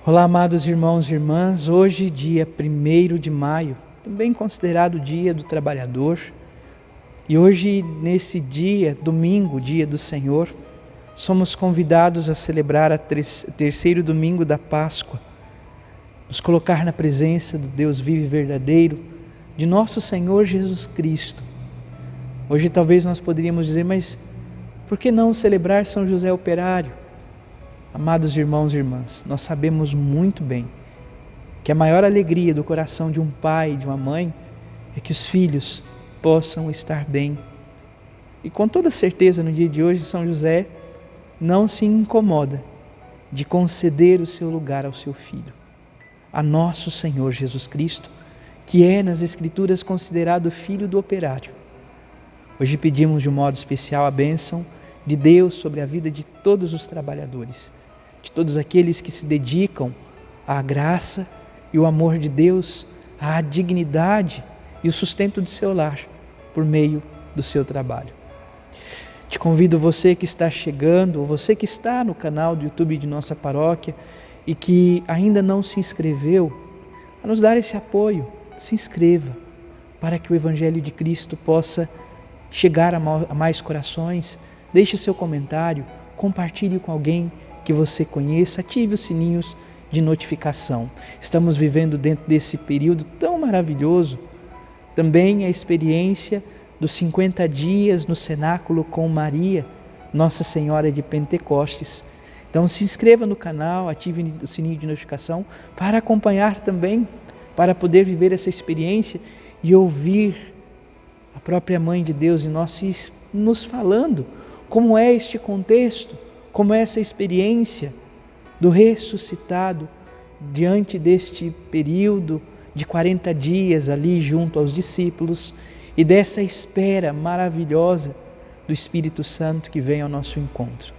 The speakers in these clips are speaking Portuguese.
Olá, amados irmãos e irmãs, hoje dia 1º de maio, também considerado dia do trabalhador, e hoje nesse dia, domingo, dia do Senhor, somos convidados a celebrar o terceiro domingo da Páscoa, nos colocar na presença do Deus vivo e verdadeiro, de nosso Senhor Jesus Cristo. Hoje talvez nós poderíamos dizer, mas por que não celebrar São José Operário? Amados irmãos e irmãs, nós sabemos muito bem que a maior alegria do coração de um pai e de uma mãe é que os filhos possam estar bem. E com toda certeza no dia de hoje São José não se incomoda de conceder o seu lugar ao seu filho, a nosso Senhor Jesus Cristo, que é nas Escrituras considerado filho do operário. Hoje pedimos de um modo especial a bênção de Deus sobre a vida de todos os trabalhadores, de todos aqueles que se dedicam à graça e o amor de Deus, à dignidade e o sustento do seu lar por meio do seu trabalho. Te convido, você que está chegando, ou você que está no canal do YouTube de nossa paróquia e que ainda não se inscreveu, a nos dar esse apoio. Se inscreva para que o Evangelho de Cristo possa chegar a mais corações. Deixe o seu comentário, compartilhe com alguém que você conheça, ative os sininhos de notificação. Estamos vivendo dentro desse período tão maravilhoso, também a experiência dos 50 dias no cenáculo com Maria, Nossa Senhora de Pentecostes. Então se inscreva no canal, ative o sininho de notificação para acompanhar também, para poder viver essa experiência e ouvir a própria Mãe de Deus em nós nos falando como é este contexto, como é essa experiência do ressuscitado diante deste período de 40 dias ali junto aos discípulos e dessa espera maravilhosa do Espírito Santo que vem ao nosso encontro.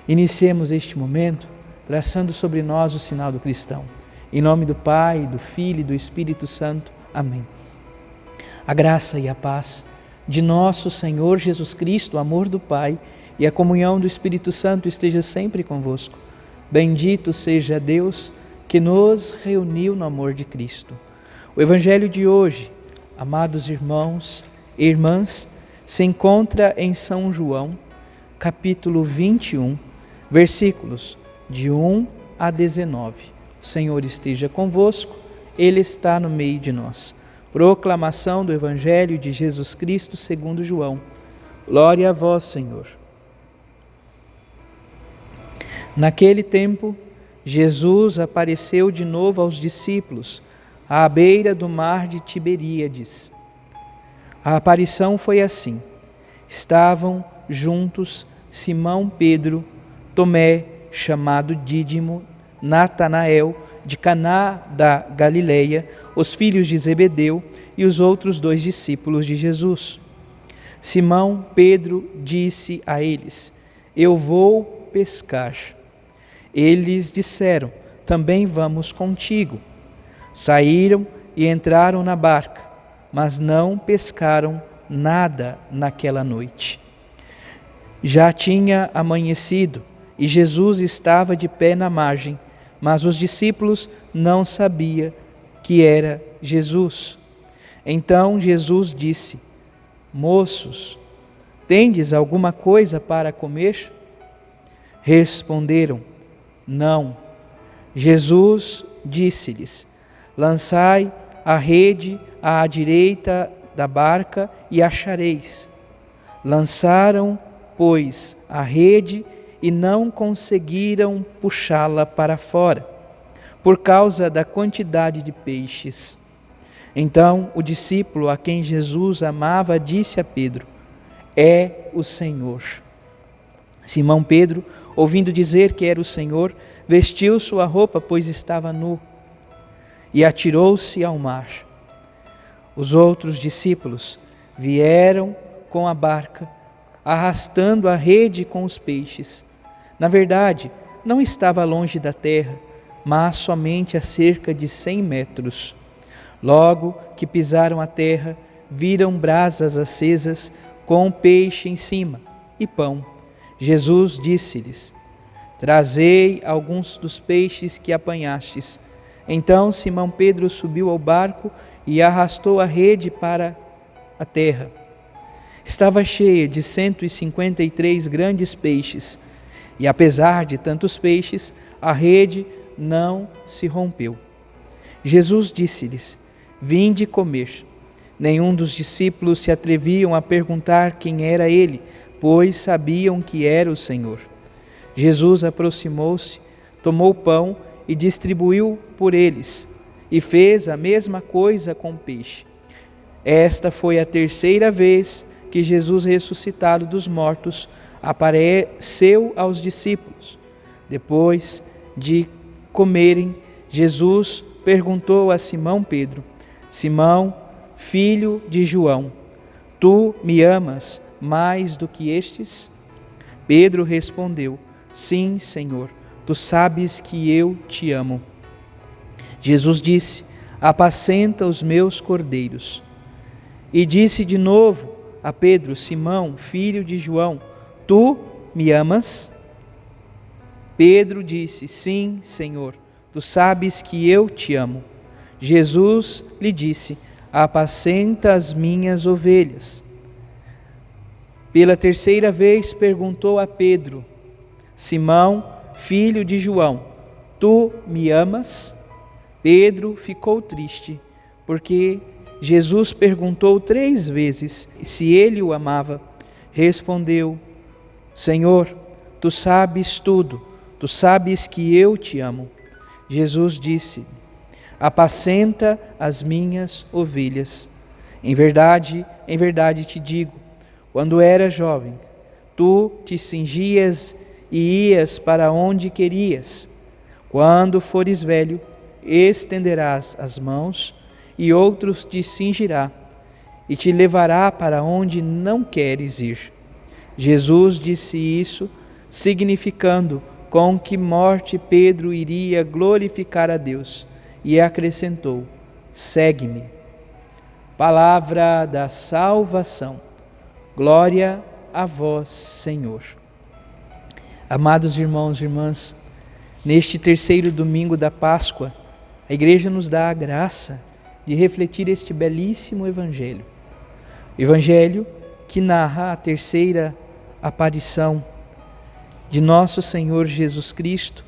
Iniciemos este momento traçando sobre nós o sinal do cristão. Em nome do Pai, do Filho e do Espírito Santo. Amém. A graça e a paz de nosso Senhor Jesus Cristo, o amor do Pai e a comunhão do Espírito Santo esteja sempre convosco. Bendito seja Deus que nos reuniu no amor de Cristo. O Evangelho de hoje, amados irmãos e irmãs, se encontra em São João, capítulo 21, versículos de 1 a 19. O Senhor esteja convosco, Ele está no meio de nós. Proclamação do Evangelho de Jesus Cristo segundo João. Glória a vós, Senhor. Naquele tempo, Jesus apareceu de novo aos discípulos, à beira do mar de Tiberíades. A aparição foi assim. Estavam juntos Simão Pedro, Tomé, chamado Dídimo, Natanael, de Caná da Galileia, os filhos de Zebedeu e os outros 2 discípulos de Jesus. Simão Pedro disse a eles: Eu vou pescar. Eles disseram: Também vamos contigo. Saíram e entraram na barca, mas não pescaram nada naquela noite. Já tinha amanhecido e Jesus estava de pé na margem, mas os discípulos não sabiam que era Jesus. Então Jesus disse: Moços, tendes alguma coisa para comer? Responderam: Não. Jesus disse-lhes: Lançai a rede à direita da barca e achareis. Lançaram, pois, a rede e não conseguiram puxá-la para fora, por causa da quantidade de peixes. Então o discípulo a quem Jesus amava disse a Pedro: É o Senhor. Simão Pedro, ouvindo dizer que era o Senhor, vestiu sua roupa, pois estava nu, e atirou-se ao mar. Os outros discípulos vieram com a barca, arrastando a rede com os peixes. Na verdade, não estava longe da terra, mas somente a cerca de 100 metros. Logo que pisaram a terra, viram brasas acesas com peixe em cima e pão. Jesus disse-lhes: Trazei alguns dos peixes que apanhastes. Então Simão Pedro subiu ao barco e arrastou a rede para a terra. Estava cheia de 153 grandes peixes, e apesar de tantos peixes, a rede não se rompeu. Jesus disse-lhes: Vinde comer. Nenhum dos discípulos se atreviam a perguntar quem era ele, pois sabiam que era o Senhor. Jesus aproximou-se, tomou o pão e distribuiu por eles, e fez a mesma coisa com o peixe. Esta foi a terceira vez que Jesus, ressuscitado dos mortos, apareceu aos discípulos. Depois de comerem, Jesus perguntou a Simão Pedro: Simão, filho de João, tu me amas mais do que estes? Pedro respondeu: Sim, Senhor, tu sabes que eu te amo. Jesus disse: Apacenta os meus cordeiros. E disse de novo a Pedro: Simão, filho de João, tu me amas? Pedro disse: Sim, Senhor, tu sabes que eu te amo. Jesus lhe disse: Apacenta as minhas ovelhas. Pela terceira vez perguntou a Pedro: Simão, filho de João, tu me amas? Pedro ficou triste, porque Jesus perguntou 3 vezes se ele o amava. Respondeu: Senhor, tu sabes tudo, tu sabes que eu te amo. Jesus disse: Apacenta as minhas ovelhas. Em verdade te digo, quando eras jovem, tu te cingias e ias para onde querias. Quando fores velho, estenderás as mãos e outros te cingirá e te levará para onde não queres ir. Jesus disse isso, significando com que morte Pedro iria glorificar a Deus, e acrescentou: Segue-me. Palavra da salvação. Glória a vós, Senhor. Amados irmãos e irmãs, neste terceiro domingo da Páscoa, a Igreja nos dá a graça de refletir este belíssimo Evangelho. Evangelho que narra a terceira aparição de nosso Senhor Jesus Cristo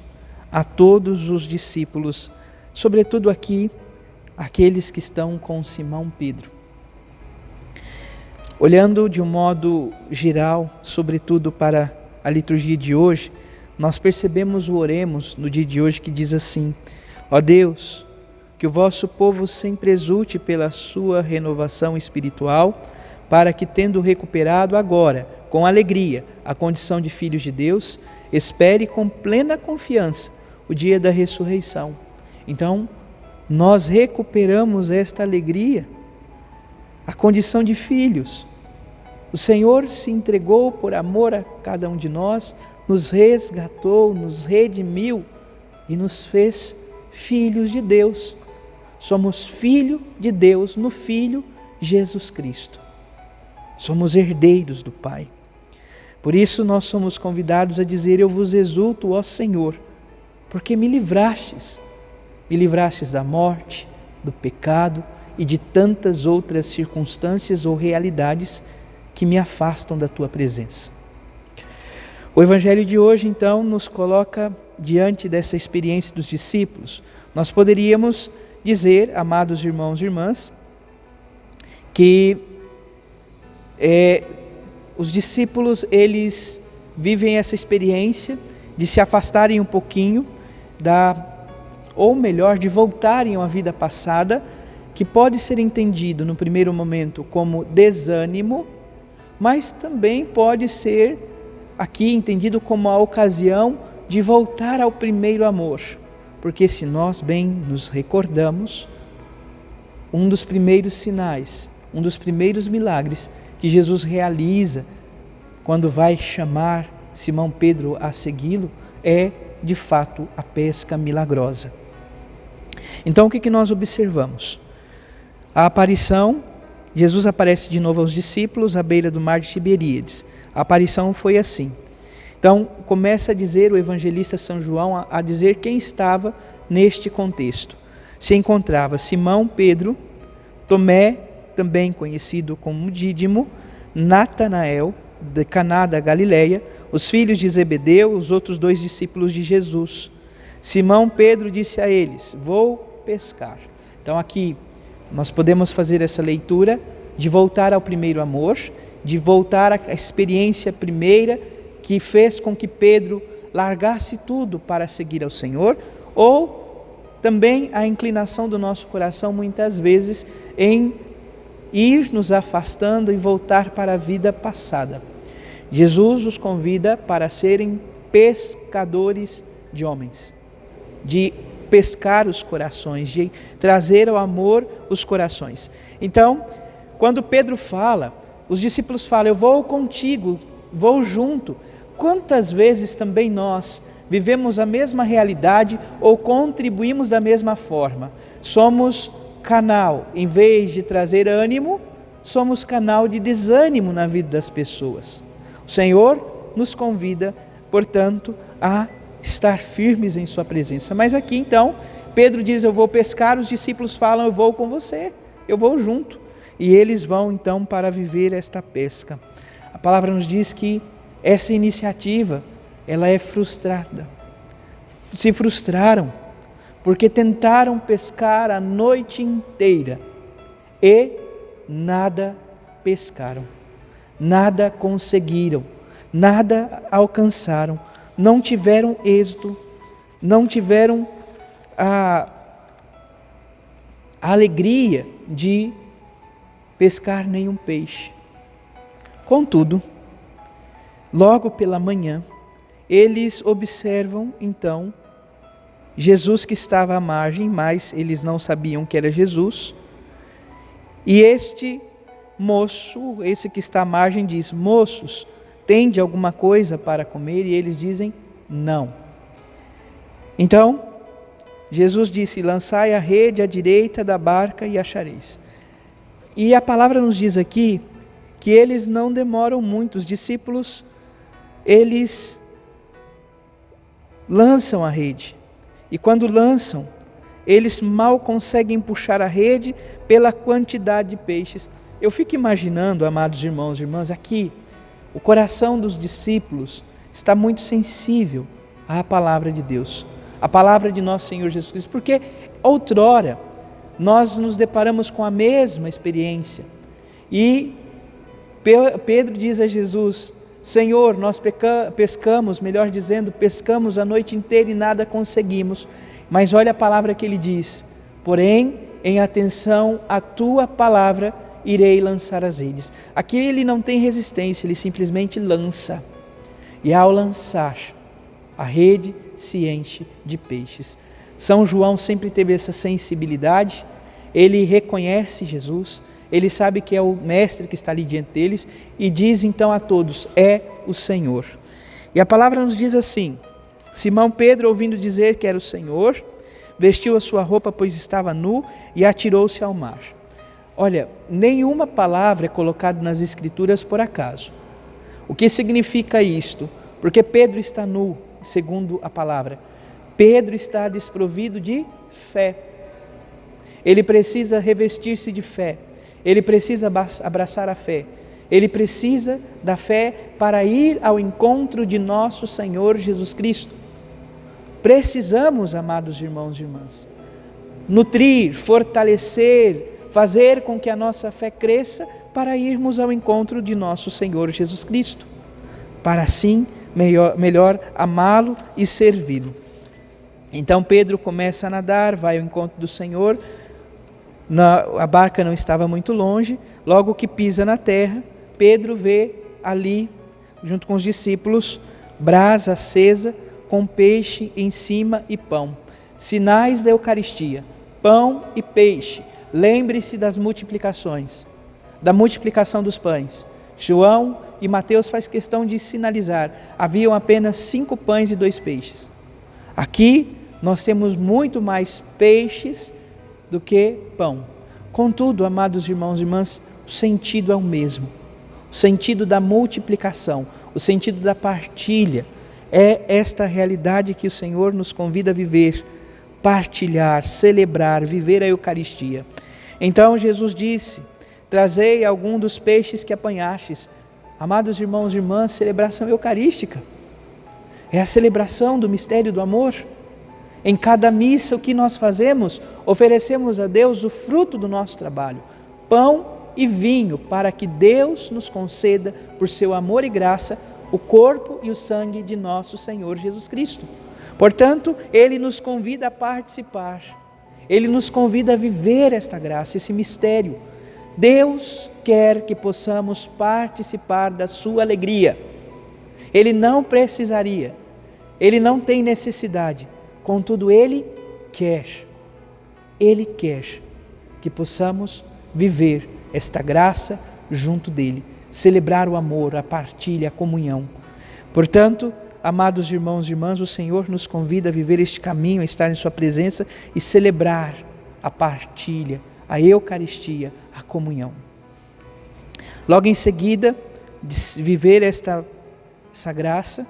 a todos os discípulos, sobretudo aqui, aqueles que estão com Simão Pedro. Olhando de um modo geral, sobretudo para a liturgia de hoje, nós percebemos o oremos no dia de hoje que diz assim: Ó Deus, que o vosso povo sempre exulte pela sua renovação espiritual, para que, tendo recuperado agora, com alegria, a condição de filhos de Deus, espere com plena confiança o dia da ressurreição. Então, nós recuperamos esta alegria, a condição de filhos. O Senhor se entregou por amor a cada um de nós, nos resgatou, nos redimiu e nos fez filhos de Deus. Somos filho de Deus no Filho Jesus Cristo. Somos herdeiros do Pai. Por isso nós somos convidados a dizer: Eu vos exulto, ó Senhor, porque me livrastes da morte, do pecado e de tantas outras circunstâncias ou realidades que me afastam da Tua presença. O Evangelho de hoje, então, nos coloca diante dessa experiência dos discípulos. Nós poderíamos dizer, amados irmãos e irmãs, que os discípulos, eles vivem essa experiência de se afastarem um pouquinho ou melhor, de voltarem à vida passada, que pode ser entendido no primeiro momento como desânimo, mas também pode ser aqui entendido como a ocasião de voltar ao primeiro amor. Porque se nós bem nos recordamos, um dos primeiros sinais, um dos primeiros milagres que Jesus realiza quando vai chamar Simão Pedro a segui-lo é, de fato, a pesca milagrosa. Então, o que nós observamos? A aparição, Jesus aparece de novo aos discípulos à beira do mar de Tiberíades. A aparição foi assim: Então, começa a dizer o evangelista São João, a dizer quem estava neste contexto. Se encontrava Simão, Pedro, Tomé, também conhecido como Dídimo, Natanael, de Caná da Galileia, os filhos de Zebedeu, os outros 2 discípulos de Jesus. Simão Pedro disse a eles: vou pescar. Então aqui nós podemos fazer essa leitura de voltar ao primeiro amor, de voltar à experiência primeira que fez com que Pedro largasse tudo para seguir ao Senhor, ou também a inclinação do nosso coração muitas vezes em ir nos afastando e voltar para a vida passada. Jesus os convida para serem pescadores de homens, de pescar os corações, de trazer ao amor os corações. Então, quando Pedro fala, os discípulos falam: eu vou contigo, vou junto. Quantas vezes também nós vivemos a mesma realidade ou contribuímos da mesma forma? Somos canal, em vez de trazer ânimo, somos canal de desânimo na vida das pessoas. O Senhor nos convida, portanto, a estar firmes em sua presença. Mas aqui então, Pedro diz: eu vou pescar, os discípulos falam: eu vou com você, eu vou junto. E eles vão então para viver esta pesca. A palavra nos diz que essa iniciativa, ela é frustrada. Se frustraram, porque tentaram pescar a noite inteira e nada pescaram, nada conseguiram, nada alcançaram, não tiveram êxito, não tiveram a alegria de pescar nenhum peixe. Contudo, logo pela manhã, eles observam então Jesus que estava à margem, mas eles não sabiam que era Jesus. E este moço, esse que está à margem, diz: moços, tende alguma coisa para comer? E eles dizem: não. Então, Jesus disse: lançai a rede à direita da barca e achareis. E a palavra nos diz aqui que eles não demoram muito, os discípulos, eles lançam a rede. E quando lançam, eles mal conseguem puxar a rede pela quantidade de peixes. Eu fico imaginando, amados irmãos e irmãs, aqui, o coração dos discípulos está muito sensível à palavra de Deus, à palavra de nosso Senhor Jesus Cristo, porque outrora nós nos deparamos com a mesma experiência. E Pedro diz a Jesus: Senhor, nós pescamos, melhor dizendo, pescamos a noite inteira e nada conseguimos. Mas olha a palavra que ele diz: porém, em atenção à tua palavra, irei lançar as redes. Aqui ele não tem resistência, ele simplesmente lança. E ao lançar, a rede se enche de peixes. São João sempre teve essa sensibilidade, ele reconhece Jesus, ele sabe que é o mestre que está ali diante deles e diz então a todos: é o Senhor. E a palavra nos diz assim: Simão Pedro, ouvindo dizer que era o Senhor, vestiu a sua roupa, pois estava nu, e atirou-se ao mar. Olha, nenhuma palavra é colocada nas Escrituras por acaso. O que significa isto? Porque Pedro está nu, segundo a palavra. Pedro está desprovido de fé. Ele precisa revestir-se de fé. Ele precisa abraçar a fé. Ele precisa da fé para ir ao encontro de nosso Senhor Jesus Cristo. Precisamos, amados irmãos e irmãs, nutrir, fortalecer, fazer com que a nossa fé cresça para irmos ao encontro de nosso Senhor Jesus Cristo, para assim melhor amá-lo e servi-lo. Então Pedro começa a nadar, vai ao encontro do Senhor, a barca não estava muito longe, logo que pisa na terra, Pedro vê ali, junto com os discípulos, brasa acesa, com peixe em cima e pão. Sinais da Eucaristia, pão e peixe. Lembre-se das multiplicações, da multiplicação dos pães. João e Mateus faz questão de sinalizar, haviam apenas 5 pães e 2 peixes. Aqui nós temos muito mais peixes do que pão. Contudo, amados irmãos e irmãs, o sentido é o mesmo. O o sentido da multiplicação, o sentido da partilha. É esta realidade que o Senhor nos convida a viver, partilhar, celebrar, viver a Eucaristia. Então Jesus disse: trazei algum dos peixes que apanhastes. Amados irmãos e irmãs, celebração eucarística. É a celebração do mistério do amor. Em cada missa, o que nós fazemos? Oferecemos a Deus o fruto do nosso trabalho, pão e vinho, para que Deus nos conceda, por seu amor e graça, o corpo e o sangue de nosso Senhor Jesus Cristo. Portanto, Ele nos convida a participar, Ele nos convida a viver esta graça, esse mistério. Deus quer que possamos participar da sua alegria. Ele não precisaria, Ele não tem necessidade, contudo Ele quer que possamos viver esta graça junto dEle, celebrar o amor, a partilha, a comunhão. Portanto, amados irmãos e irmãs, o Senhor nos convida a viver este caminho, a estar em sua presença e celebrar a partilha, a Eucaristia, a comunhão. Logo em seguida, de viver essa graça,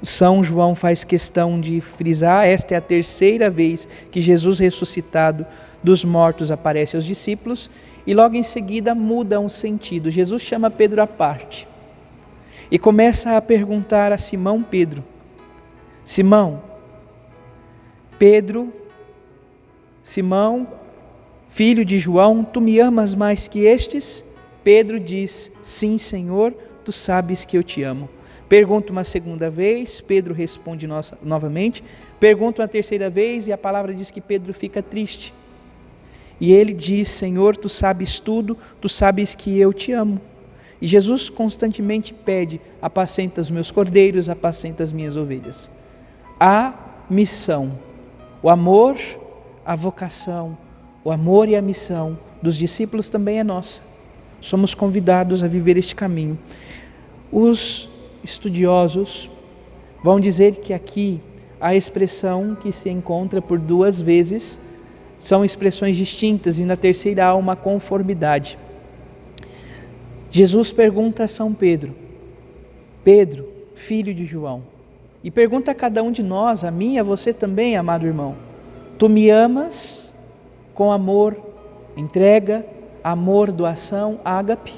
São João faz questão de frisar: esta é a terceira vez que Jesus ressuscitado dos mortos aparece aos discípulos, e logo em seguida muda um sentido. Jesus chama Pedro à parte e começa a perguntar a Simão Pedro: Simão, filho de João, tu me amas mais que estes? Pedro diz: sim, Senhor, tu sabes que eu te amo. Pergunta uma segunda vez, Pedro responde novamente. Pergunta uma terceira vez e a palavra diz que Pedro fica triste. E ele diz: Senhor, tu sabes tudo, tu sabes que eu te amo. E Jesus constantemente pede: apacenta os meus cordeiros, apacenta as minhas ovelhas. A missão, o amor, a vocação, o amor e a missão dos discípulos também é nossa. Somos convidados a viver este caminho. Os estudiosos vão dizer que aqui a expressão que se encontra por duas vezes são expressões distintas, e na terceira há uma conformidade. Jesus pergunta a São Pedro: Pedro, filho de João, e pergunta a cada um de nós, a mim e a você também, amado irmão: tu me amas com amor, entrega, amor, doação, ágape?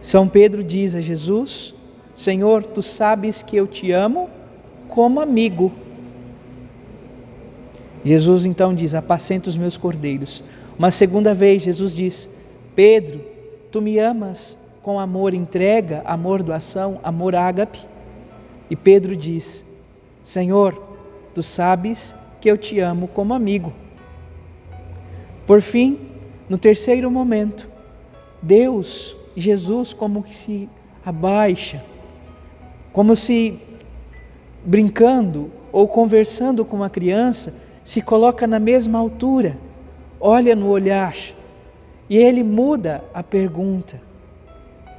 São Pedro diz a Jesus: Senhor, tu sabes que eu te amo como amigo. Jesus então diz: apacenta os meus cordeiros. Uma segunda vez Jesus diz: Pedro, tu me amas com amor, entrega, amor, doação, amor, ágape? E Pedro diz: Senhor, tu sabes que eu te amo como amigo. Por fim, no terceiro momento, Deus, Jesus, como que se abaixa, como se brincando ou conversando com uma criança, se coloca na mesma altura, olha no olhar, e Ele muda a pergunta,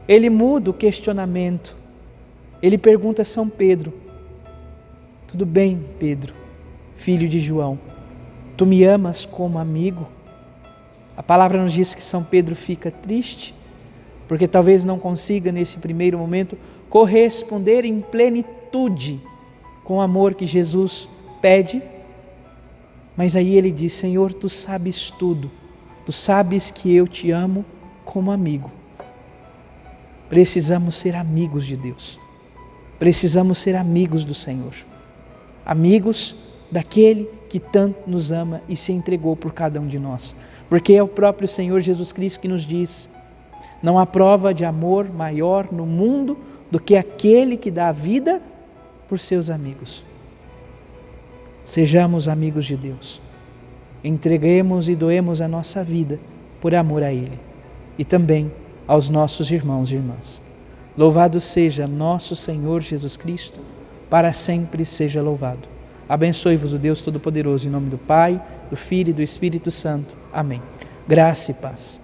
Ele muda o questionamento. Ele pergunta a São Pedro: tudo bem, Pedro, filho de João, tu me amas como amigo? A palavra nos diz que São Pedro fica triste, porque talvez não consiga nesse primeiro momento corresponder em plenitude com o amor que Jesus pede, mas aí ele diz: Senhor, tu sabes tudo, tu sabes que eu te amo como amigo. Precisamos ser amigos de Deus, precisamos ser amigos do Senhor, amigos daquele que tanto nos ama e se entregou por cada um de nós, porque é o próprio Senhor Jesus Cristo que nos diz: não há prova de amor maior no mundo do que aquele que dá a vida por seus amigos. Sejamos amigos de Deus, entreguemos e doemos a nossa vida por amor a Ele e também aos nossos irmãos e irmãs. Louvado seja nosso Senhor Jesus Cristo, para sempre seja louvado. Abençoe-vos o Deus Todo-Poderoso, em nome do Pai, do Filho e do Espírito Santo. Amém. Graça e paz.